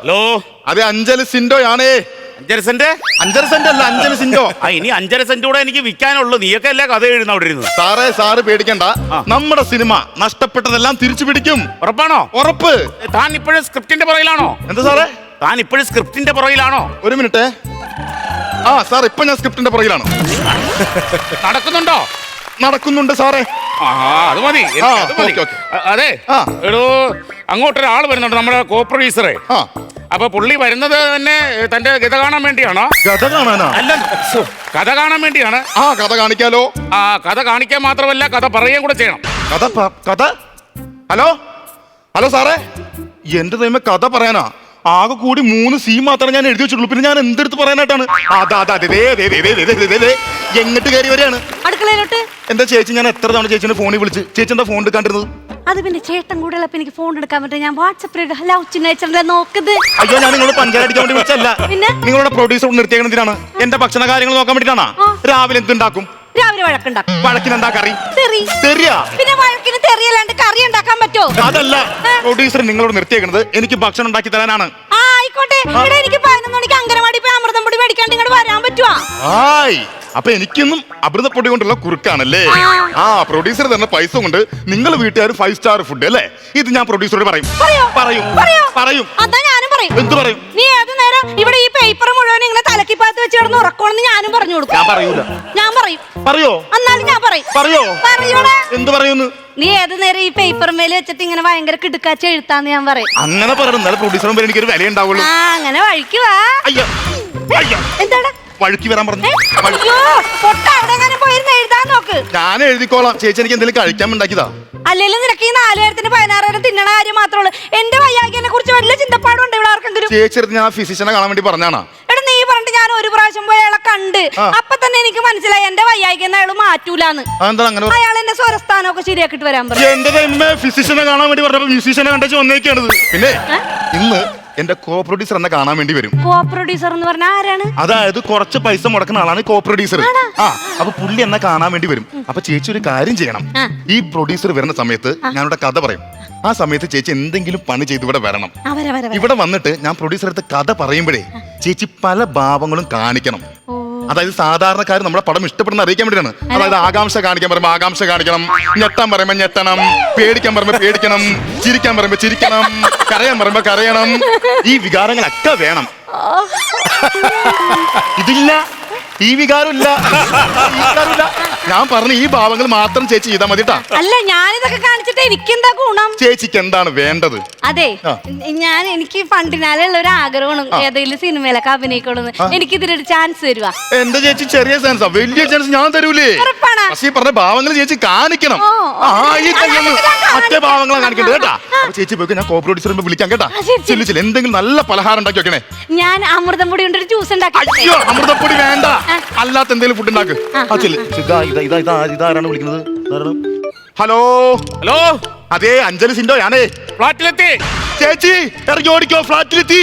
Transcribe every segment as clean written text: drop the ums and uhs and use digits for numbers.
Hello, അതെ Anchal സിൻഡോയാണേ. 5.5 saint? 5.5 saint അല്ല, അഞ്ചല് സിൻഡോ. ഇനി 5.5 സെന്റ് കൂടെ എനിക്ക് വിൽക്കാനുള്ളൂ. നീയൊക്കെ അല്ലേ കഥ എഴുതുന്ന അവിടെ ഇരുന്ന്. സാറ് പേടിക്കണ്ട, നമ്മുടെ സിനിമ നഷ്ടപ്പെട്ടതെല്ലാം തിരിച്ചു പിടിക്കും. ഉറപ്പാണോ? ഉറപ്പ്. താൻ ഇപ്പോഴും സ്ക്രിപ്റ്റിന്റെ പുറകിലാണോ? എന്താ സാറേ? താൻ ഇപ്പോഴും സ്ക്രിപ്റ്റിന്റെ പുറകിലാണോ? ഒരു മിനിറ്റ്. സാർ ഇപ്പൊ ഞാൻ സ്ക്രിപ്റ്റിന്റെ പുറകിലാണ്. നടക്കുന്നുണ്ടോ? നടക്കുന്നുണ്ട് സാറേ. അത് മതി, അത് മതി. ഓക്കേ. അതെ എടോ, അങ്ങോട്ടൊരാൾ വരുന്നുണ്ട്, നമ്മുടെ കോ പ്രൊഡ്യൂസറെ. അപ്പൊ പുള്ളി വരുന്നത് തന്നെ തന്റെ കഥ കാണാൻ വേണ്ടിയാണോ? കഥ കാണാനാ? അല്ല, കഥ കാണാൻ വേണ്ടിയാണ്. കഥ കാണിക്കാലോ. കഥ കാണിക്കാൻ മാത്രമല്ല, കഥ പറയുകയും കൂടെ ചെയ്യണം. കഥ. ഹലോ സാറേ, എന്റെ ദൈവമേ, കഥ പറയാനാ? ആകെ കൂടി 3 സീൻ മാത്രമേ ഞാൻ എഴുതി വെച്ചിട്ടുള്ളൂ. പിന്നെ ഞാൻ എന്തെടുത്ത് പറയാനായിട്ടാണ്? എങ്ങോട്ട് കയറി വരെയാണ്? അടുക്കളയിലോട്ട്. എന്താ ചേച്ചി, ഞാൻ എത്ര തവണ ചേച്ചിന്റെ ഫോണിൽ വിളിച്ച്, ചേച്ചി എന്താ ഫോൺ എടുക്കാണ്ടിരുന്നത്? അത് പിന്നെ ചേട്ടൻ കൂടെ ഉള്ളപ്പോ എനിക്ക് ഫോൺ എടുക്കാൻ പറ്റും. ഞാൻ വാട്സപ്പിൽ ലവ് ചിഹ്നം നോക്കുന്നത്. അയ്യോ, ഞാൻ നിങ്ങളോട് പഞ്ചായത്ത് അടിക്കാൻ വേണ്ടി വിളിച്ചല്ല. പിന്നെ നിങ്ങളുടെ പ്രൊഡ്യൂസർ നിർത്തിയേക്കുന്നതിനാണ്. എന്റെ ഭക്ഷണ കാര്യങ്ങൾ നോക്കാൻ വേണ്ടിട്ടാണ്. രാവിലെ എന്തുണ്ടാക്കും? രാവിലെ വഴക്കുണ്ടാക്കും. വഴക്കിന് എന്താ കറി? തെറിയാ. പിന്നെ വഴക്കിന് തെറിയല്ലാണ്ട് കറി ഉണ്ടാക്കാൻ പറ്റോ? അതല്ല, പ്രൊഡ്യൂസർ നിങ്ങളോട് നിർത്തിയേക്കുന്നത് എനിക്ക് ഭക്ഷണം ഉണ്ടാക്കി തരാനാണ്. ആയിക്കോട്ടെ. ഇവിടെ എനിക്ക് 11 മണിക്ക് അങ്കനവാടി പോയി അമൃതം പൊടി മേടിക്കാണ്ട് ഇങ്ങോട്ട് വരാൻ പറ്റുവാ? അപ്പൊ എനിക്കൊന്നും അമൃതപ്പൊടി കൊണ്ടുള്ള കുറുക്കാണല്ലേ? പ്രൊഡ്യൂസർ തന്ന പൈസ കൊണ്ട് നിങ്ങൾ വീട്ടുകാർ 5 സ്റ്റാർ ഫുഡ് അല്ലേ? ഇത് ഞാൻ പ്രൊഡ്യൂസറോട് പറയും. അതാ ഞാനും പറയും. എന്ത് പറയും? നീ ഏത് നേരം ഇവിടെ ഈ പേപ്പർ മുഴുവൻ ഇങ്ങനെ തലക്കിപ്പാത്ത് വെച്ച് കിടന്ന് ഉറക്കണമെന്ന് ഞാനും പറഞ്ഞു കൊടുക്കും. ഞാൻ പറയൂല. ഞാൻ പറയും. പറയോ? എന്നാലും ഞാൻ പറയും. പറയോടാ. എന്ത് പറയുന്നു? നീ ഏത് നേരം ഈ പേപ്പർ മേലെ വെച്ചിട്ട് ഇങ്ങനെ ഭയങ്കര കിടുക്കാച്ച എഴുത്താന്ന് ഞാൻ പറയും. അങ്ങനെ പറയണം, പ്രൊഡ്യൂസറും എനിക്കൊരു വില ഉണ്ടാവുള്ളൂ. അങ്ങനെ വഴിക്കുവാ. എന്താടാ വഴുക്കി വരാൻ പറഞ്ഞു. എഴുതാൻ നോക്ക്. ഞാൻ എഴുതിക്കോളാം. ചേച്ചി എനിക്ക് എന്തെങ്കിലും കഴിക്കാൻ ഉണ്ടാക്കിയതാ? അല്ലെങ്കിലും നിനക്ക് ഈ 4000-ന് 16,000 തിന്നണ കാര്യം മാത്രമേ ഉള്ളൂ. എന്റെ വയ്യാകിനെ കുറിച്ച് വലിയ ചിന്തപ്പാടുണ്ട് ഇവിടെ ആർക്കെങ്കിലും? ചേച്ചി ഞാൻ ഫിസിഷ്യനെ കാണാൻ വേണ്ടി പറഞ്ഞാണോ? എടാ, നീ പറഞ്ഞിട്ട് ഞാൻ ഒരു പ്രാവശ്യം പോയി അയാളെ കണ്ട്. അപ്പൊ തന്നെ എനിക്ക് മനസ്സിലായി എന്റെ വയ്യാകിന്ന് അയാൾ മാറ്റൂലാന്ന്. അയാൾ എന്റെ സ്വരസ്ഥാനമൊക്കെ ശരിയാക്കിട്ട് വരാൻ പറഞ്ഞു. എന്റെ ഫിസിഷ്യനെ കാണാൻ വേണ്ടി പറഞ്ഞപ്പോ മ്യൂസീഷ്യനെ കണ്ടു വന്നേക്കാണത്. പിന്നെ ഇന്ന് എന്റെ കോ പ്രൊഡ്യൂസർ എന്നെ കാണാൻ വേണ്ടി വരും. കോ പ്രൊഡ്യൂസർ എന്ന് പറഞ്ഞാൽ ആരാണ്? അതായത് കുറച്ച് പൈസ മുടക്കുന്ന ആളാണ് കോ പ്രൊഡ്യൂസർ. അപ്പൊ പുള്ളി എന്നെ കാണാൻ വേണ്ടി വരും. അപ്പൊ ചേച്ചി ഒരു കാര്യം ചെയ്യണം. ഈ പ്രൊഡ്യൂസർ വരുന്ന സമയത്ത് ഞാനിവിടെ കഥ പറയും. ആ സമയത്ത് ചേച്ചി എന്തെങ്കിലും പണി ചെയ്ത് ഇവിടെ വരണം. ഇവിടെ വന്നിട്ട് ഞാൻ പ്രൊഡ്യൂസർ അടുത്ത് കഥ പറയുമ്പോഴേ ചേച്ചി പല ഭാവങ്ങളും കാണിക്കണം. അതായത് സാധാരണക്കാർ നമ്മുടെ പടം ഇഷ്ടപ്പെടുന്ന അറിയിക്കാൻ വേണ്ടിയാണ്. അതായത് ആകാംക്ഷ കാണിക്കാൻ പറയുമ്പോ ആകാംക്ഷ കാണിക്കണം, ഞെട്ടാൻ പറയുമ്പോ ഞെട്ടണം, പേടിക്കാൻ പറയുമ്പോ പേടിക്കണം, ചിരിക്കാൻ പറയുമ്പോ ചിരിക്കണം, കരയാൻ പറയുമ്പോ കരയണം. ഈ വികാരങ്ങളൊക്കെ വേണം. ഇതില്ല, ഈ വികാരമില്ല. ഞാൻ പറഞ്ഞ ഈ ഭാവങ്ങൾ മാത്രം ചേച്ചി ചെയ്താൽ മതിട്ടാ. അല്ല, ഞാനിതൊക്കെ കാണിച്ചിട്ട് എനിക്കെന്താ ഗുണം? ചേച്ചിക്ക് എന്താണ് വേണ്ടത്? അതെ, എനിക്ക് പണ്ടിനാലുള്ള ഒരു ആഗ്രഹമാണ് ഏതെങ്കിലും സിനിമയിലൊക്കെ അഭിനയിക്കണമെന്ന്. എനിക്ക് ഇതിനൊരു ചാൻസ് തരുവാ? എന്റെ ചേച്ചി ചെറിയ ചാൻസാ, വലിയ ചാൻസ് ഞാൻ തരൂലേ. പക്ഷേ ഈ പറഞ്ഞ ഭാവങ്ങൾ ചേച്ചി കാണിക്കണം. മറ്റേ ഭാവങ്ങളാ കാണിക്കേണ്ടത് കേട്ടാ. ചേച്ചി പോയി ഞാൻ കോ പ്രൊഡ്യൂസർ വിളിക്കാം കേട്ടാ. എന്തെങ്കിലും നല്ല പലഹാരം ഉണ്ടാക്കി വെക്കണേ. ഞാൻ അമൃതം പൊടി കൊണ്ടൊരു ജ്യൂസ് ഉണ്ടാക്കി. അയ്യോ, അമൃതപ്പൊടി വേണ്ട, അല്ലാത്ത എന്തെങ്കിലും ഫുഡ് ഉണ്ടാക്ക്. ഇതാരാണ് വിളിക്കുന്നത്? ഹലോ. അതെ അഞ്ചല് സിൻഡോ ഞാനേ. ഫ്ലാറ്റിലെത്തി. ചേച്ചി ഇറങ്ങി ഓടിക്കോ. ഫ്ലാറ്റിലെത്തി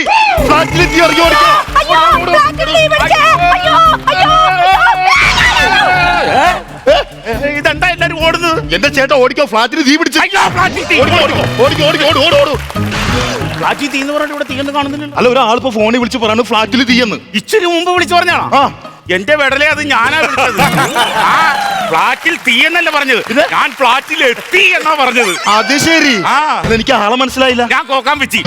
ഇറങ്ങി ഓടിക്കോ. ഇതെന്താ എല്ലാരും ഓടുന്നത്? എന്റെ ചേട്ടാ ഓടിക്കോ, ഫ്ലാറ്റിൽ തീ പിടിച്ചു. ഫ്ലാറ്റിൽ തീ എന്ന് പറഞ്ഞിട്ട് ഇവിടെ തീയൊന്നും കാണുന്നില്ല. അല്ല, ഒരാളിപ്പോ ഫോണിൽ വിളിച്ച് പറയാണ് ഫ്ലാറ്റിൽ തീയെന്ന്. ഇച്ചിരി മുമ്പ് വിളിച്ചു പറഞ്ഞാണോ? എന്റെ വെടലേ, അത് ഞാനാ വിളിച്ചത്. ഫ്ലാറ്റിൽ തീ എന്നല്ല പറഞ്ഞത്, ഞാൻ ഫ്ലാറ്റിൽ എത്തി എന്നാ പറഞ്ഞത്. അത് ശരി. എനിക്ക് ആളെ മനസ്സിലായില്ല. ഞാൻ കോക്കാൻ വെച്ചി.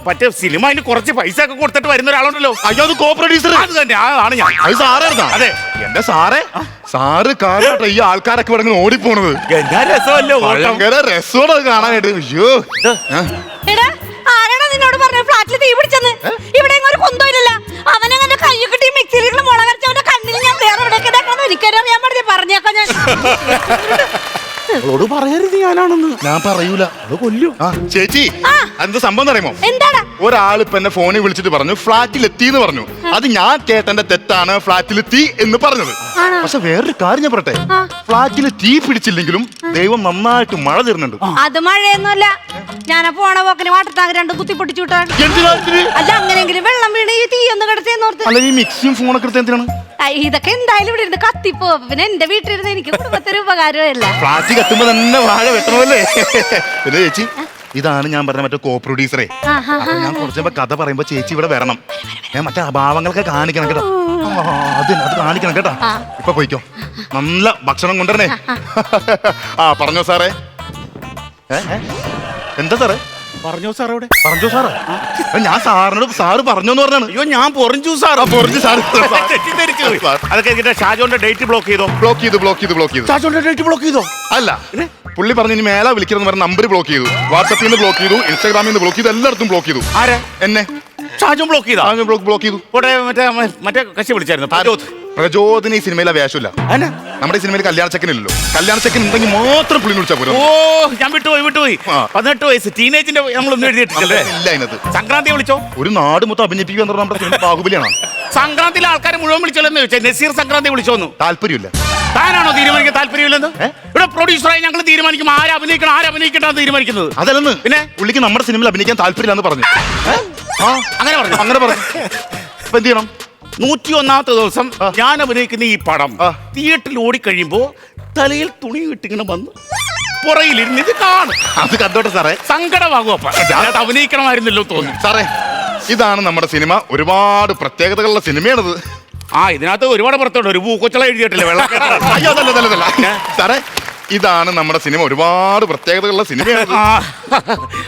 മറ്റേ സിനിമ അതിന് കുറച്ച് പൈസ ഒക്കെ കൊടുത്തിട്ട് വരുന്ന ഒരാളുണ്ടല്ലോ. അയ്യോ, അത് കോ പ്രൊഡ്യൂസർ. അത് തന്നെ, ആണ് ഞാൻ. അത് സാറായിരുന്നാ? അതെ. എന്റെ സാറ് കാരണട്ടോ ഈ ആൾക്കാരൊക്കെ ഇവിടെ ഓടിപ്പോണത്. എന്നാ രസമല്ലോ, ഭയങ്കര രസമാണ് അത് കാണാനായിട്ട്. അയ്യോ, ആരാണ് നിന്നോട് പറഞ്ഞ ഫ്ലാറ്റിൽ തീ പിടിച്ചെന്ന്? ഇവിടെ ഒരു കൊന്തമില്ല. അവനങ്ങനെ കൈ കിട്ടി മിക്സിയിൽ മുളകരച്ചവന്റെ കണ്ണിൽ ഞാൻ വേറെ എവിടെയൊക്കെ എനിക്കറിയാൻ പാടില്ല. പറഞ്ഞേക്കാം ഞാൻ. പറയരുത് ഞാനാണെന്ന്. ഞാൻ പറയൂല, അത് കൊല്ലു. ചേച്ചി, എന്ത് സംഭവം അറിയുമോ? എന്താണ്? ഒരാളിപ്പോ എന്നെ ഫോണിൽ വിളിച്ചിട്ട് പറഞ്ഞു ഫ്ലാറ്റിൽ എത്തി എന്ന് പറഞ്ഞു. അത് ഞാൻ കേട്ടെന്റെ തെറ്റാണ്, ഫ്ലാറ്റിൽ തീ എന്ന് പറഞ്ഞത്. പക്ഷെ വേറൊരു കാര്യം ഞാൻ പറയട്ടെ, ഫ്ലാറ്റിൽ തീ പിടിച്ചില്ലെങ്കിലും ദൈവം നന്നായിട്ട് മഴ തരുന്നുണ്ട്. അത് മഴയൊന്നുമല്ല, ഞാൻ പോണ പോക്കിന് വാട്ടർ ടാങ്ക് 2 കുത്തി പൊട്ടിച്ചു വിട്ടാണ്. അല്ല, അങ്ങനെങ്കിലും വെള്ളം വീണ് ഈ തീ ഒന്ന് കിടച്ചേന്നോർത്ത്. അല്ല, ഈ മിക്സിയും ഫോണൊക്കെ എടുത്ത് എന്തിനാണ്? ഇതൊക്കെ എന്തായാലും ഇവിടെ ഇരുന്ന് കത്തിപ്പോ. പിന്നെ എന്റെ വീട്ടിലിരുന്ന് എനിക്ക് കുടുംബത്തിന് ഉപകാരമല്ല. ഫ്ലാറ്റ് കത്തുമ്പോ തന്നെ വാഴ വെട്ടണമല്ലേ? പിന്നെ ചേച്ചി ഇതാണ് ഞാൻ പറഞ്ഞ മറ്റേ കോ പ്രൊഡ്യൂസറെ. അപ്പൊ ഞാൻ കുറച്ചുമ്പോ കഥ പറയുമ്പോ ചേച്ചി ഇവിടെ വരണം. ഞാൻ മറ്റേ അഭാവങ്ങളൊക്കെ കാണിക്കണം കേട്ടോ. അത് കാണിക്കണം കേട്ടോ. ഇപ്പൊ പോയിക്കോ, നല്ല ഭക്ഷണം കൊണ്ടുവരണേ. ആ പറഞ്ഞോ സാറേ. എന്താ സാറേ? പറഞ്ഞോ സാർ അവിടെ. പറഞ്ഞോ സാറേ. ഞാൻ സാറിനോട് സാറ് പറഞ്ഞോന്ന് പറഞ്ഞാണ്. അയ്യോ ഞാൻ പൊറിഞ്ചു സാർ. പൊറിഞ്ചു സാർ. അതൊക്കെ ഷാജോന്റെ ഡേറ്റ് ബ്ലോക്ക് ചെയ്തോ? ബ്ലോക്ക് ചെയ്തു. ഷാജോന്റെ ഡേറ്റ് ബ്ലോക്ക് ചെയ്തോ? അല്ല, പുള്ളി പറഞ്ഞു ഇനി മേല വിളിക്കണം പറഞ്ഞ നമ്പർ ബ്ലോക്ക് ചെയ്തു. വാട്സാപ്പിൽ നിന്ന് ബ്ലോക്ക് ചെയ്തു, ഇൻസ്റ്റാഗ്രാമിൽ നിന്ന് ബ്ലോക്ക് ചെയ്തു, എല്ലായിടത്തും ബ്ലോക്ക് ചെയ്തു. ആരെ? എന്നെ. ഷാജോൻ ബ്ലോക്ക് ചെയ്താ? ബ്ലോക്ക് ചെയ്തു. മറ്റേ കക്ഷി വിളിച്ചായിരുന്നു പ്രചോദന. ഈ സിനിമയിലെ വേഷമില്ല. നമ്മുടെ ഈ സിനിമയിൽ കല്യാണ ചെക്കനില്ലല്ലോ. കല്യാണ ചെക്കൻ ഉണ്ടെങ്കിൽ മാത്രം പുള്ളി വിളിച്ചാൽ പോലും. ഓ ഞാൻ വിട്ടുപോയി. 18 വയസ്സ് ടീനേജിന്റെ നമ്മളൊന്നും എഴുതിയിട്ടില്ലേ? ഇല്ല അതിനകത്ത്. സംക്രാന്തി വിളിച്ചോ? ഒരു നാട് മൊത്തം അഭിനയിപ്പിക്കുക എന്ന് പറഞ്ഞാൽ നമ്മുടെ സിനിമ ബാഹുബലിയാണ്. സംക്രാന്തിയിലെ ആൾക്കാരെ മുഴുവൻ വിളിച്ചോന്ന് ചോദിച്ചാൽ നസീർ സംക്രാന്തി വിളിച്ചോന്നു. താല്പര്യമില്ല. താനാണോ തീരുമാനിക്കാൻ താല്പര്യമില്ലെന്ന്? ഇവിടെ പ്രൊഡ്യൂസറായി ഞങ്ങൾ തീരുമാനിക്കും ആരെ അഭിനയിക്കണം ആരെ അഭിനയിക്കണ്ടെന്ന് തീരുമാനിക്കുന്നത്. അതല്ലെന്ന്. പിന്നെ പുള്ളിക്ക് നമ്മുടെ സിനിമയിൽ അഭിനയിക്കാൻ താല്പര്യമില്ലെന്ന് പറഞ്ഞു. അങ്ങനെ പറഞ്ഞു. അപ്പൊ എന്ത് ചെയ്യണം? 101ാമത്തെ ദിവസം ഞാൻ അഭിനയിക്കുന്ന ഈ പടം തിയേറ്ററിൽ ഓടിക്കഴിയുമ്പോ തലയിൽ തുണി ഇട്ടിങ്ങനെ വന്ന് പുറയിലിരുന്ന് ഇത് കാണും. അത് കണ്ടോട്ടെ സാറേ. സങ്കടമാകും. അപ്പൊ അഭിനയിക്കണമായിരുന്നല്ലോ തോന്നുന്നു. സാറേ ഇതാണ് നമ്മുടെ സിനിമ. ഒരുപാട് പ്രത്യേകതകളുള്ള സിനിമയാണിത്. ഇതിനകത്ത് ഒരുപാട് പുറത്തോട്ട് ഒരു പൂക്കൊച്ചള എഴുതിയിട്ടില്ല വെള്ളം. അയ്യോ അതല്ല സാറേ, ഇതാണ് നമ്മുടെ സിനിമ. ഒരുപാട് പ്രത്യേകതകളുള്ള സിനിമയാണ്.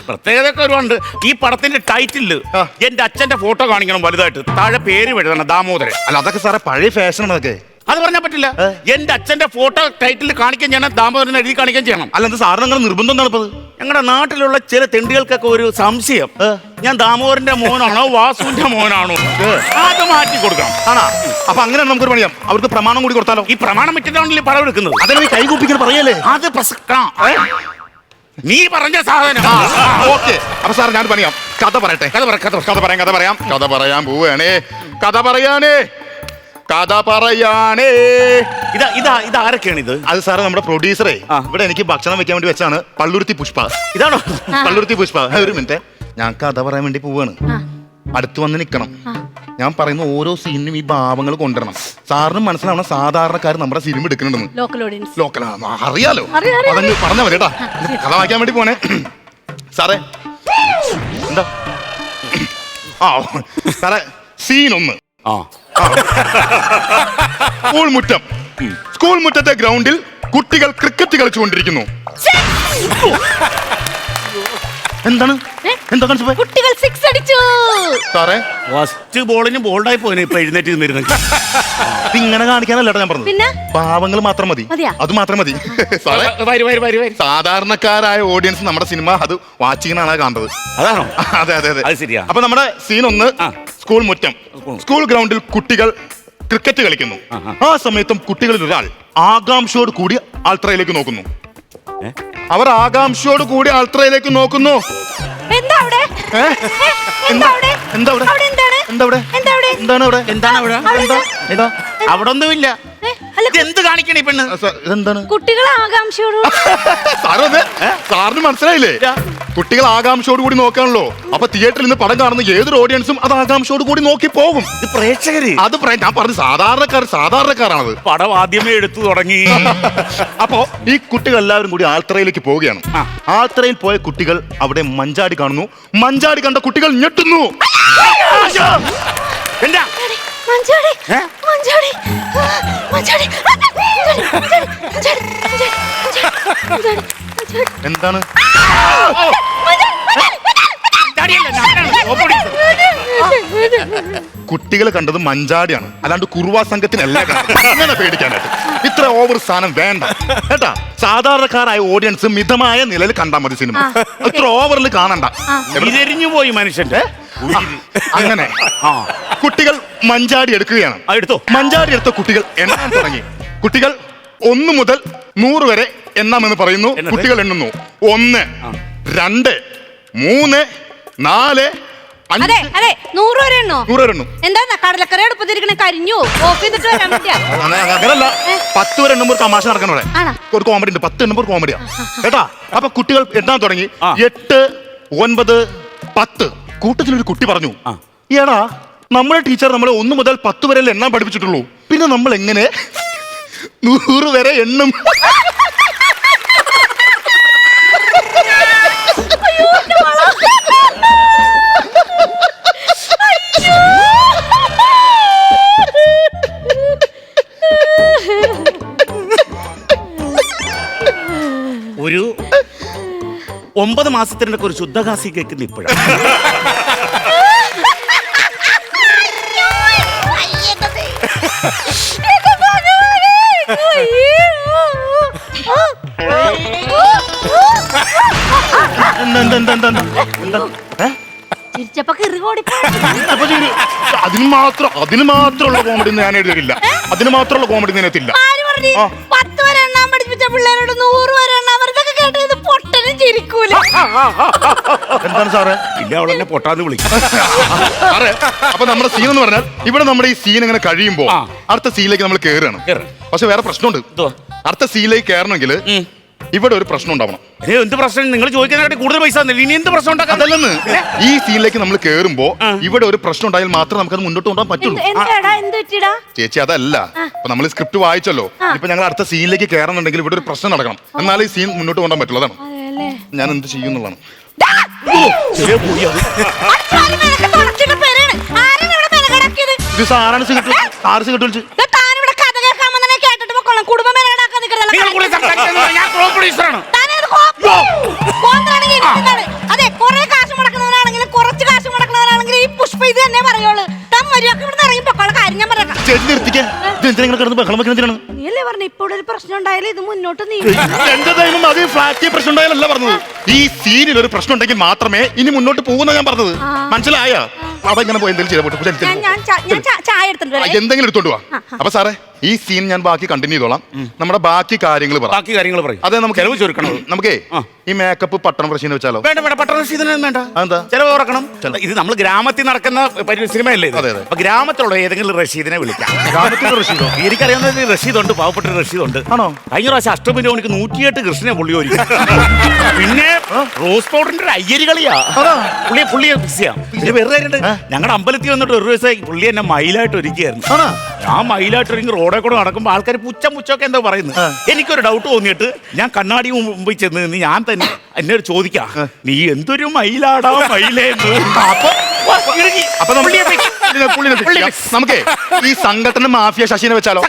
പ്രത്യേകതയൊക്കെ ഒരുപാട്. ഈ പടത്തിന്റെ ടൈറ്റില് എന്റെ അച്ഛന്റെ ഫോട്ടോ കാണിക്കണം വലുതായിട്ട്, താഴെ പേര് എഴുതണം ദാമോദരൻ. അല്ല അതൊക്കെ സാറേ പഴയ ഫാഷനാണ്. അതൊക്കെ അത് പറഞ്ഞാൽ പറ്റില്ല. എന്റെ അച്ഛന്റെ ഫോട്ടോ ടൈറ്റിൽ കാണിക്കാൻ ചെയ്യണം, ദാമോദരൻ എഴുതി കാണിക്കാൻ ചെയ്യണം. അല്ല സാറിന് അങ്ങനെ നിർബന്ധം എന്താണ് ഇപ്പത്? ഞങ്ങളുടെ നാട്ടിലുള്ള ചില തെണ്ടികൾക്കൊക്കെ ഒരു സംശയം, ഞാൻ ദാമോദരന്റെ മോനാണോ വാസുവിന്റെ മോനാണോ? അത് മാറ്റി കൊടുക്കണം. ആണോ? അപ്പൊ അങ്ങനെ നമുക്കൊരു പണിയാം, അവർക്ക് പ്രമാണം കൂടി കൊടുത്താലോ? ഈ പ്രമാണം വെച്ചിട്ടാണല്ലോ പടം എടുക്കുന്നത്. അതിനെ കൈകൂപ്പിക്കുന്ന പറയല്ലേ? അത് നീ പറഞ്ഞ സാധനം. ഓക്കെ. അപ്പൊ സാർ ഞാൻ പണിയാം. കഥ പറയട്ടെ. കഥ പറയാൻ പോവുകയാണേ. ഇതാരൊക്കെയാണ് ഇത്? അത് സാറേ നമ്മുടെ പ്രൊഡ്യൂസറെ ഇവിടെ എനിക്ക് ഭക്ഷണം വെക്കാൻ വേണ്ടി വെച്ചാണ്. പള്ളുരുത്തി പുഷ്പ. ഇതാണോ പള്ളുരുത്തി പുഷ്പ? ഒരു മിനിറ്റ്, ഞാൻ കഥ പറയാൻ വേണ്ടി പോവാണ്. അടുത്ത് വന്ന് നിൽക്കണം. ഞാൻ പറയുന്ന ഓരോ സീനിനും ഈ ഭാവങ്ങൾ കൊണ്ടുവരണം. സാറിനും മനസ്സിലാവണം സാധാരണക്കാർ നമ്മുടെ സിനിമ എടുക്കുന്നുണ്ടെന്ന്. ലോക്കലാണ് അറിയാലോ. അതങ്ങ് പറഞ്ഞാൽ മതി കേട്ടാ. കഥ വായിക്കാൻ വേണ്ടി പോണേ. സാറേ എന്താ? സാറേ സീൻ 1. സ്കൂൾ മുറ്റത്തെ ഗ്രൗണ്ടിൽ കുട്ടികൾ ക്രിക്കറ്റ് കളിച്ചുകൊണ്ടിരിക്കുന്നു. എന്താണ് കുട്ടികൾ 6 അടിച്ചു. സാറേ ഫസ്റ്റ് ബോളിന് ബോൾഡായി പോയി. ഇപ്പൊ എഴുന്നേറ്റ് നിന്നിരുന്നു. ഇങ്ങനെ കാണിക്കാനല്ല ഞാൻ പറഞ്ഞത്. ഭാവങ്ങൾ മാത്രം മതി. അത് മാത്രം മതി. സാറേ സാധാരണക്കാരായ ഓഡിയൻസ് നമ്മുടെ സിനിമ അത് വാച്ചിങ്ങാണ് കാണുന്നത്. അതാണോ? അതെ. അത് ശരിയാ. അപ്പൊ നമ്മുടെ സീൻ 1 സ്കൂൾ മുറ്റം. സ്കൂൾ ഗ്രൗണ്ടിൽ കുട്ടികൾ ക്രിക്കറ്റ് കളിക്കുന്നു. ആ സമയത്തും കുട്ടികളിൽ ഒരാൾ ആകാംക്ഷയോട് കൂടി ആൾത്രയിലേക്ക് നോക്കുന്നു. അവർ ആകാംക്ഷയോട് കൂടി ആൾത്രയിലേക്ക് നോക്കുന്നു. അവിടെ ഒന്നുമില്ല. എന്ത് കാണിക്കണേ പെണ്ണ്? എന്താണ് കുട്ടികൾ ആകാംക്ഷയോട്? സാറിന് മനസ്സിലായില്ലേ? കുട്ടികൾ ആകാംക്ഷയോട് കൂടി നോക്കാണല്ലോ. അപ്പൊ തിയേറ്ററിൽ നിന്ന് പടം കാണുന്ന ഏതൊരു ഓഡിയൻസും അത് ആകാംക്ഷയോട് കൂടി നോക്കി പോകും. ഇത് പ്രേക്ഷകര്. അത് ഞാൻ പറഞ്ഞു സാധാരണക്കാരാണത്. പടം ആദ്യമേ എടുത്തു തുടങ്ങി. അപ്പോ ഈ കുട്ടികൾ എല്ലാവരും കൂടി ആൾത്തറയിലേക്ക് പോവുകയാണ്. ആൾത്തറയിൽ പോയ കുട്ടികൾ അവിടെ മഞ്ചാടി കാണുന്നു. മഞ്ചാടി കണ്ട കുട്ടികൾ ഞെട്ടുന്നു. എന്താ എന്താണ്? കുട്ടികൾ കണ്ടത് മഞ്ചാടിയാണ്, അല്ലാണ്ട് കുറുവാ സംഘത്തിനല്ല. അങ്ങനെ പേടിക്കാനായിട്ട് ഇത്ര ഓവർ സാധനം വേണ്ട കേട്ടാ. സാധാരണക്കാരായ ഓഡിയൻസ് മിതമായ നിലയിൽ കണ്ടാൽ മതി സിനിമ. ഇത്ര ഓവറിൽ കാണണ്ട. എരിഞ്ഞു പോയി മനുഷ്യന്റെ. അങ്ങനെ കുട്ടികൾ മഞ്ചാടി എടുക്കുകയാണ്. മഞ്ചാടി എടുത്ത കുട്ടികൾ എണ്ണാൻ തുടങ്ങി. കുട്ടികൾ 1 മുതൽ 100 വരെ എണ്ണാമെന്ന് പറയുന്നു. കുട്ടികൾ എണ്ണുന്നു. 1, 2, 3, 4, 5. 100 വരെ എണ്ണു. എന്താ കടലക്കറി അടുപ്പത്തിരിക്കണ കരിഞ്ഞു ഓഫ് ചെയ്തിട്ട് വരാൻ പറ്റിയ? അങ്ങനല്ല, 10 വരെ എണ്ണുമ്പോൾ തമാശ നടക്കണ ഒരു കോമഡി ഉണ്ട്. 10 എണ്ണുമ്പോൾ കോമഡിയാ കേട്ടാ. അപ്പൊ കുട്ടികൾ എണ്ണാൻ തുടങ്ങി. 8, 9, 10. കൂട്ടത്തിലൊരു കുട്ടി പറഞ്ഞു, എടാ നമ്മുടെ ടീച്ചർ നമ്മളെ 1 മുതൽ 10 വരെ എണ്ണാൻ പഠിപ്പിച്ചിട്ടുള്ളൂ, പിന്നെ നമ്മൾ എങ്ങനെ 100 വരെ എണ്ണും? 9 മാസത്തിനൊക്കെ ഒരു ശുദ്ധകാസി കേൾക്കുന്ന ഇപ്പോഴാണ്. ചിരിച്ചപ്പോ കിറുകോടി അതിന് മാത്രമുള്ള കോമഡി ഞാൻ എഴുതിയില്ല. അതിന് മാത്രമുള്ള കോമഡി നിനത്തില്ല. 10 വരെ എണ്ണാൻ പഠിപ്പിച്ച പിള്ളേരോട് 100 വരെ എണ്ണാൻ പറഞ്ഞതൊക്കെ കേട്ടത് പൊട്ടനും ചിരിക്കൂല. എന്താണ് സാറേ? പിന്നെ അവളെന്നെ പൊട്ടാന്ന് വിളിക്കും. സാറേ, അപ്പൊ നമ്മുടെ സീൻ എന്ന് പറഞ്ഞാൽ ഇവിടെ നമ്മുടെ ഈ സീൻ ഇങ്ങനെ കഴിയുമ്പോ അടുത്ത സീനിലേക്ക് നമ്മൾ കയറുകയാണ്. പക്ഷെ വേറെ പ്രശ്നമുണ്ട്. അടുത്ത സീനിലേക്ക് കയറണമെങ്കിൽ ഇവിടെ ഒരു പ്രശ്നം ഉണ്ടാവണം. എന്ത് പ്രശ്നം? നിങ്ങൾ ചോദിക്കാനായിട്ട് കൂടുതൽ പൈസ ഇനി എന്ത് പ്രശ്നം ഉണ്ടാക്കാൻ? അതല്ലെന്ന്, ഈ സീനിലേക്ക് നമ്മൾ കേറുമ്പോ ഇവിടെ ഒരു പ്രശ്നം ഉണ്ടായാൽ മാത്രമേ നമുക്കത് മുന്നോട്ട് കൊണ്ടുപോകാൻ പറ്റുള്ളൂ. ചേച്ചി അതല്ല, അപ്പൊ നമ്മൾ സ്ക്രിപ്റ്റ് വായിച്ചല്ലോ. ഇപ്പൊ ഞങ്ങൾ അടുത്ത സീനിലേക്ക് കയറുന്നുണ്ടെങ്കിൽ ഇവിടെ ഒരു പ്രശ്നം നടക്കണം, എന്നാലേ ഈ സീൻ മുന്നോട്ട് കൊണ്ടുപോകാൻ പറ്റുള്ളൂ. അതാണ് ഞാൻ എന്ത് ചെയ്യുന്നുള്ളതാണ്. ഇത് സാറാണ് സിഗരറ്റ് വിളിച്ച് അതെ, കുറെ കാശ് മുടക്കുന്നവരാണെങ്കിലും കുറച്ച് കാശ് മുടക്കുന്നവരാണെങ്കിലും ഈ പുഷ്പ ഇത് തന്നെ പറയുള്ളൂ. നീയല്ലേ പറഞ്ഞ ഇപ്പോൾ ഒരു പ്രശ്നം ഉണ്ടായാലും ഇത് മുന്നോട്ട് പ്രശ്നം ഉണ്ടായാലല്ല പറഞ്ഞത്. ഈ സീനിൽ ഒരു പ്രശ്നം ഉണ്ടെങ്കിൽ മാത്രമേ ഇനി മുന്നോട്ട് പോകുന്ന ഞാൻ പറഞ്ഞത്. മനസ്സിലായോ? അവിടെ ഇങ്ങനെ പോയി എന്തെങ്കിലും എടുത്തോണ്ട് പോവാ. അപ്പൊ സാറേ, ഈ സീൻ ഞാൻ ബാക്കി കണ്ടിന്യൂ ചെയ്തോളാം. നമ്മുടെ ബാക്കി കാര്യങ്ങൾ പറയും. അതെ, നമുക്ക് ചെലവ് ചുരുക്കണം. നമുക്കേ ഈ മേക്കപ്പ് പട്ടണം പ്രശ്നം വെച്ചാലോ? വേണ്ട, പട്ടണം വേണ്ട. എന്താ ചെലവ് കുറക്കണം? ഇത് നമ്മൾ ഗ്രാമത്തിൽ നടക്കുന്ന സിനിമയല്ലേ? അപ്പൊ ഗ്രാമത്തിലുള്ള ഏതെങ്കിലും റഷീദിനെ വിളിക്കാം. എനിക്കറിയാവുന്ന റഷീദുണ്ട്, പാവപ്പെട്ട റഷീദുണ്ട്. ആണോ? കഴിഞ്ഞ പ്രാവശ്യം അഷ്ടമിന് മണിക്ക് 108 കൃഷ്ണനെ പുള്ളി ഒരുക്കി. പിന്നെ റോസ് പൗഡറിന്റെ ഒരു അയ്യരി കളിയാ പുള്ളിയെ ബിസിയാ. പിന്നെ വേറെ കാര്യമുണ്ട്, ഞങ്ങളുടെ അമ്പലത്തിൽ വന്നിട്ട് ഒരു ദിവസം പുള്ളി എന്നെ മയിലായിട്ട് ഒരുക്കിയായിരുന്നു. ആ മയിലായിട്ട് ഒരുങ്ങി റോഡെ കൂടെ നടക്കുമ്പോൾ ആൾക്കാർ പുച്ചൊക്കെ എന്തോ പറയുന്നു. എനിക്കൊരു ഡൗട്ട് തോന്നിയിട്ട് ഞാൻ കണ്ണാടി മുമ്പിൽ ചെന്ന് നിന്ന് ഞാൻ തന്നെ എന്നോട് ചോദിക്കാം, നീ എന്തൊരു മയിലാടാ മയിലേന്ന്. നമുക്ക് ഈ സംഘടന മാഫിയ ശശിനെ വെച്ചാലോ?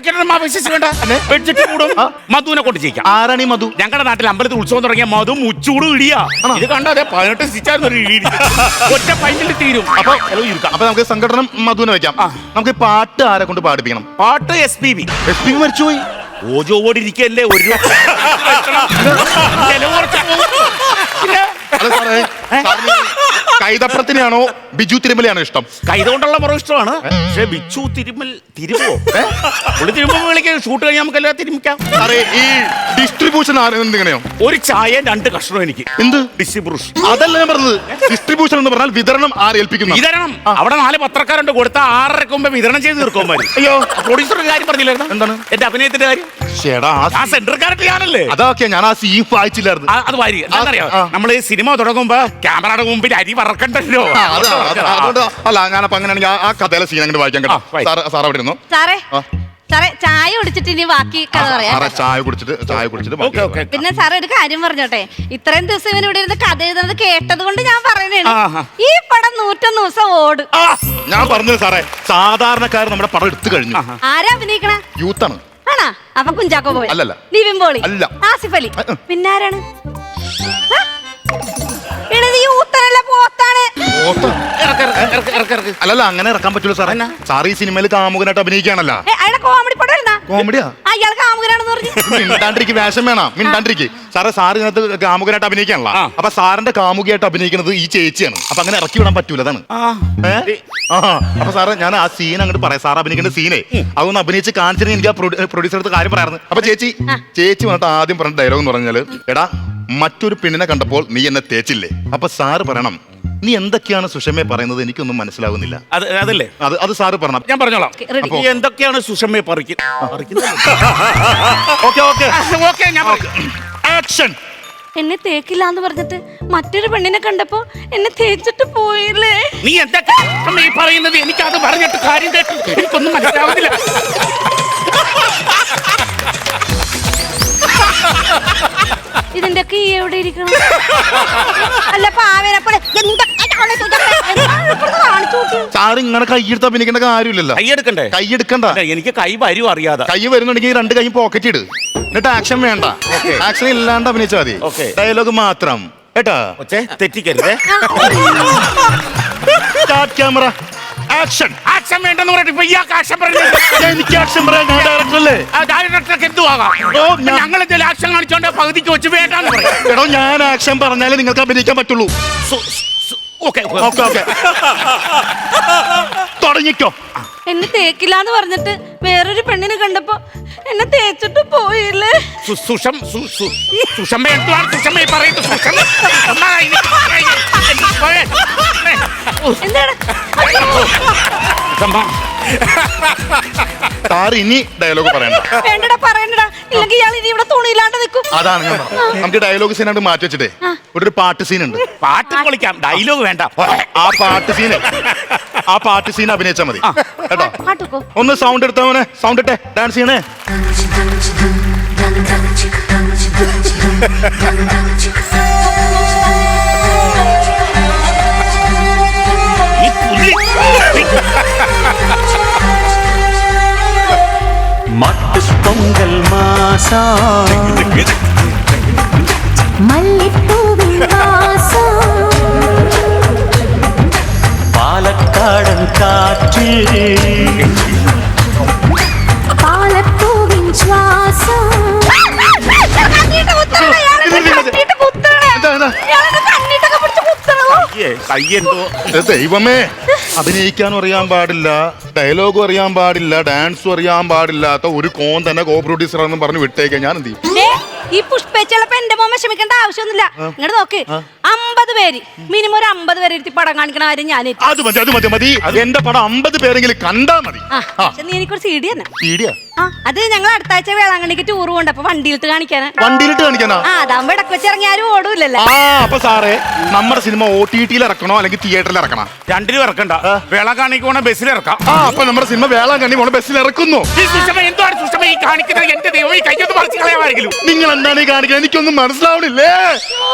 ബഡ്ജറ്റ് കൂടും. മധുവിനെ കൊണ്ട് ചെയ്യിക്കാം. ആരാണ് ഈ മധു? ഞങ്ങളുടെ നാട്ടിൽ അമ്പലത്തിൽ ഉത്സവം തുടങ്ങിയ മധു മുച്ചൂട് ഇടിയാ. ഇത് കണ്ടാതെ 18 സ്റ്റിച്ചായിരുന്നു ഒരു ഇടി. ഒറ്റ പൈൻറ്റിൽ തീരും. അപ്പൊ നമുക്ക് സംഘടന മധുവിനെ വെക്കാം. നമുക്ക് പാട്ട് ആരെ കൊണ്ട് പാടിപ്പിക്കണം? പാട്ട് SPB മരിച്ചുപോയി. ഓജോടിരിക്കല്ലേ ഒരു കൈതപ്രത്തിനെയാണോ ബിജു തിരുമലയാണോ ഇഷ്ടം? കൈത കൊണ്ടുള്ള മുറ ഇഷ്ടമാണ്. പക്ഷെ ബിജു തിരുമോ പുള്ളി തിരുമ്പോ വിളിക്കാൻ ഷൂട്ട് കഴിഞ്ഞാൽ നമുക്ക് എല്ലാം തിരുമിക്കാം. ഈ ഡിസ്ട്രിബ്യൂഷൻ എങ്ങനെയോ? ഒരു ചായ 2 കഷ്ണം എനിക്ക്. എന്ത് ഡിസ്ട്രിബ്യൂഷൻ? അതല്ല ഞാൻ പറഞ്ഞത്. ഡിസ്ട്രിബ്യൂഷൻ എന്ന് പറഞ്ഞാൽ വിതരണം ആരേൽപ്പിക്കുന്നു. വിതരണം അവിടെ 4 പത്രക്കാരുണ്ട്. കൊടുത്ത 6:30 മുമ്പ് വിതരണം ചെയ്ത് തീർക്കുമ്പോൾ. അയ്യോ, പ്രൊഡ്യൂസറുടെ കാര്യം പറഞ്ഞില്ലായിരുന്നു? എന്താണ്? എന്റെ അഭിനയത്തിന്റെ കാര്യം. ആ സെന്റർക്കാരൊക്കെ ഞാനല്ലേ? അതൊക്കെ ഞാൻ ആ സീൻ വായിച്ചില്ലായിരുന്നു. അത് വാരി എന്താണെന്നറിയോ, നമ്മള് ഈ സിനിമ തുടങ്ങുമ്പോ ക്യാമറയുടെ മുമ്പിൽ അരി വറക്കണ്ടല്ലോ. അല്ല, ഞാനപ്പോ അങ്ങനെയാണെങ്കിൽ ആ കഥയിലെ സീൻ അങ്ങോട്ട് വായിക്കാൻ കേട്ടോ. സാർ അവിടെ ഇരുന്നു. സാറേ, ചായ കുടിച്ചിട്ട് ഇനി ബാക്കി കഥ പറയാം. ചായ കുടിച്ചിട്ട് പിന്നെ സാറേ, ഒരു കാര്യം പറഞ്ഞോട്ടെ. ഇത്രയും ദിവസം ഇവൻ ഇവിടെ ഇരുന്ന് കഥ എഴുതുന്നത് കേട്ടത് കൊണ്ട് ഞാൻ പറയുന്നതാണ്, ഈ പടം 101 ദിവസം ഓടും. ഞാൻ പറഞ്ഞത് സാറേ, സാധാരണക്കാർ നമ്മുടെ പടം എടുത്തു കഴിഞ്ഞു. ആരാ അഭിനയിക്കണ? യൂത്താണ്. ആണോ? അപ്പൊ കുഞ്ചാക്കോ പോയി? അല്ലല്ല. നിവിൻ പോളി? അല്ല. ആസിഫ് അലി? പിന്നാരാണ്? യൂത്തനല്ല, പോത്താണ്. അല്ലല്ല, അങ്ങനെ ഇറക്കാൻ പറ്റൂല സാറേ. സാർ ഈ സിനിമയിൽ കാമുകനായിട്ട് അഭിനയിക്കുകയാണല്ലോ. കോമഡി പടം കോമഡിയാ? അയാൾ കാമുകനാണെന്ന് പറഞ്ഞു. മിണ്ടാണ്ടിരിക്കും, വേഷം വേണം. മിണ്ടാണ്ടിരിക്കും സാറേ. സാർ ഇതിനകത്ത് കാമുകനായിട്ട് അഭിനയിക്കാണല്ലോ. അപ്പൊ സാറിന്റെ കാമുകിയായിട്ട് അഭിനയിക്കുന്നത് ഈ ചേച്ചിയാണ്. അപ്പൊ അങ്ങനെ ഇറക്കി വിടാൻ പറ്റൂല. അതാണ്. അപ്പൊ സാറേ, ഞാൻ ആ സീൻ അങ്ങോട്ട് പറയാം. സാർ അഭിനയിക്കുന്ന സീനെ അതൊന്ന് അഭിനയിച്ച് കാണിച്ചിട്ട് എനിക്ക് ആ പ്രൊഡ്യൂസർ അടുത്ത് കാര്യം പറയാറുണ്ട്. അപ്പൊ ചേച്ചി വന്നിട്ട് ആദ്യം പറഞ്ഞ ഡയലോഗ് എന്ന് പറഞ്ഞാല്, എടാ മറ്റൊരു പെണ്ണിനെ കണ്ടപ്പോൾ നീ എന്നെ തേച്ചില്ലേ? അപ്പൊ സാറ് പറയണം, നീ എന്തൊക്കെയാണ് സുഷമയെ പറയുന്നത്, എനിക്കൊന്നും മനസ്സിലാവുന്നില്ല. അതല്ലേ അത് സാറ് പറഞ്ഞ ഞാൻ പറഞ്ഞോളാം. എന്തൊക്കെയാണ് സുഷമയെ പറിക്കുന്നത്? ആക്ഷൻ. എന്നെ തേക്കില്ല എന്ന് പറഞ്ഞിട്ട് മറ്റൊരു പെണ്ണിനെ കണ്ടപ്പോ എന്നെ തേച്ചിട്ട് പോയില്ലേ? നീ എന്തൊക്കെ പറയുന്നത്? എനിക്കത് പറഞ്ഞിട്ട് കാര്യം കേട്ടു എനിക്കൊന്നും മനസ്സിലാവുന്നില്ല. ഇതിന്റെ കീ എവിടെ ഇരിക്കണം? അല്ല, പാവേനപ്പോലെ സാറ് ഇങ്ങനെ കൈയെടുത്ത് അഭിനയിക്കേണ്ട കാര്യമില്ലല്ലോ. കൈയെടുക്കണ്ട. എനിക്ക് കൈ വരും അറിയാതെ. കൈ വരുന്നുണ്ടെങ്കിൽ 2 കൈ പോക്കറ്റ് ഇട്. എന്നിട്ട് ആക്ഷൻ വേണ്ട. ആക്ഷൻ ഇല്ലാണ്ട് അഭിനയിച്ചാൽ മതി. ഡയലോഗ് മാത്രം. കേട്ടാ കൊച്ചേ തെറ്റിക്കരുതേ. Start camera action. ആക്ഷൻ വേണ്ടെന്ന് പറഞ്ഞിട്ട് ഇപ്പൊ ഇയാൾക്ക് ആക്ഷൻ പറഞ്ഞത് എനിക്ക് ആക്ഷൻ പറയാൻ ഞാൻ ഡയറക്ടർ അല്ലേ? ഡയറക്ടർക്ക് എന്തു ആകാം. ഞങ്ങൾ എന്തെങ്കിലും ആക്ഷൻ കാണിച്ചോണ്ട് പകുതിക്ക് വെച്ച് വേണ്ടാന്ന് പറയും. എടോ ഞാൻ ആക്ഷൻ പറഞ്ഞാലേ നിങ്ങൾക്ക് അഭിനയിക്കാൻ പറ്റുള്ളൂ. ഓക്കെ ഓക്കെ ഓക്കെ തുടങ്ങിക്കോ. എന്നെ തേക്കില്ലാന്ന് പറഞ്ഞിട്ട് വേറൊരു പെണ്ണിനെ കണ്ടപ്പോ എന്നെ തേച്ചിട്ട് പോയില്ലേ. സുഷമ്മ എന്തുവാണ് സുഷമ്മ ഈ പറയുന്നത്? എന്താണ് സാർ ഇനി ഡയലോഗ് പറയണ്ട. വേണ്ടടാ പറയണ്ടടാ, ഇല്ലെങ്കിൽ ഇയാൾ ഇനി ഇവിടെ തുണിയില്ലാണ്ട് നിൽക്കും. അതാണ് ഞാൻ പറഞ്ഞത്. നമുക്ക് ഡയലോഗ് സീനായിട്ട് മാറ്റി വെച്ചിട്ടേ ഒരു പാട്ട് സീൻ ഉണ്ട്. പാട്ട് പൊളിക്കാം, ഡയലോഗ് വേണ്ട. ആ പാട്ട് സീൻ അഭിനയിച്ചാ മതി കേട്ടോ. പാട്ടുക്കോ ഒന്ന് സൗണ്ട് എടുത്താ മോനെ, സൗണ്ട് ഇട്ടെ, ഡാൻസ് ചെയ്യണേ. പൊങ്കൽ മാസം മല്ലിപ്പൂവിൻ വാസം പാലക്കാടൻ കാറ്റിൽ പാലപ്പൂവിൻ ശ്വാസം കയ്യെന്തോ ദൈവമേ, അഭിനയിക്കാനും അറിയാൻ പാടില്ല, ഡയലോഗും അറിയാൻ പാടില്ല, ഡാൻസും അറിയാൻ പാടില്ലാത്ത ഒരു കോൺ തന്നെ കോ പ്രൊഡ്യൂസർ ആണെന്ന് പറഞ്ഞു വിട്ടേക്കാൻ ഞാൻ എന്ത് ചെയ്യും? ഈ പുഷ്പച്ചെലപ്പോ എന്റെ മോൻ വിഷമിക്കേണ്ട ആവശ്യമൊന്നുമില്ല. ഇങ്ങോട്ട് നോക്ക്, 50 പേര് മിനിമം ഒരു 50 പേര് ഇരുത്തി പടം കാണിക്കണ കാര്യം ഞാൻ അത് മതി, അത് മതി, മതി. എന്റെ പടം 50 പേരെങ്കിലും കണ്ടാ മതി. നീ എനിക്കൊരു CD തന്നെ. സീഡിയാ? അത് ഞങ്ങൾ അടുത്ത ആഴ്ച വേളാങ്കണ്ണിക്ക് ടൂർ പോകണ്ട, അപ്പൊ വണ്ടിയിലിട്ട് കാണിക്കാനാ. വണ്ടിയിലിട്ട് കാണിക്കാനാ? അതാകുമ്പോ ഇടക്ക് വെച്ച് ഇറങ്ങിയാലും ഓടൂലല്ലോ. അപ്പൊ സാറേ നമ്മുടെ സിനിമ OTT-ൽ ഇറക്കണോ അല്ലെങ്കിൽ തിയേറ്ററിൽ ഇറക്കണോ? രണ്ടിലും ഇറക്കണ്ട. വേളാങ്കണ്ണിക്ക് പോണ ബസ്സിൽ ഇറക്കാം. അപ്പൊ നമ്മുടെ സിനിമ വേളാങ്കണ്ണി പോണ ബസ്സിൽ ഇറക്കുന്നു. ഈ സുഷമ എന്താണ് സുഷമ ഈ കാണിക്കുന്നത്? എന്റെ ദൈവം, ഈ കയ്യൊന്ന് പറിച്ചു കളയാമായിരിക്കും. നിങ്ങൾ എന്താണ് ഈ കാണിക്കുന്നത്? എനിക്കൊന്നും മനസ്സിലാവണില്ലേ? ഓ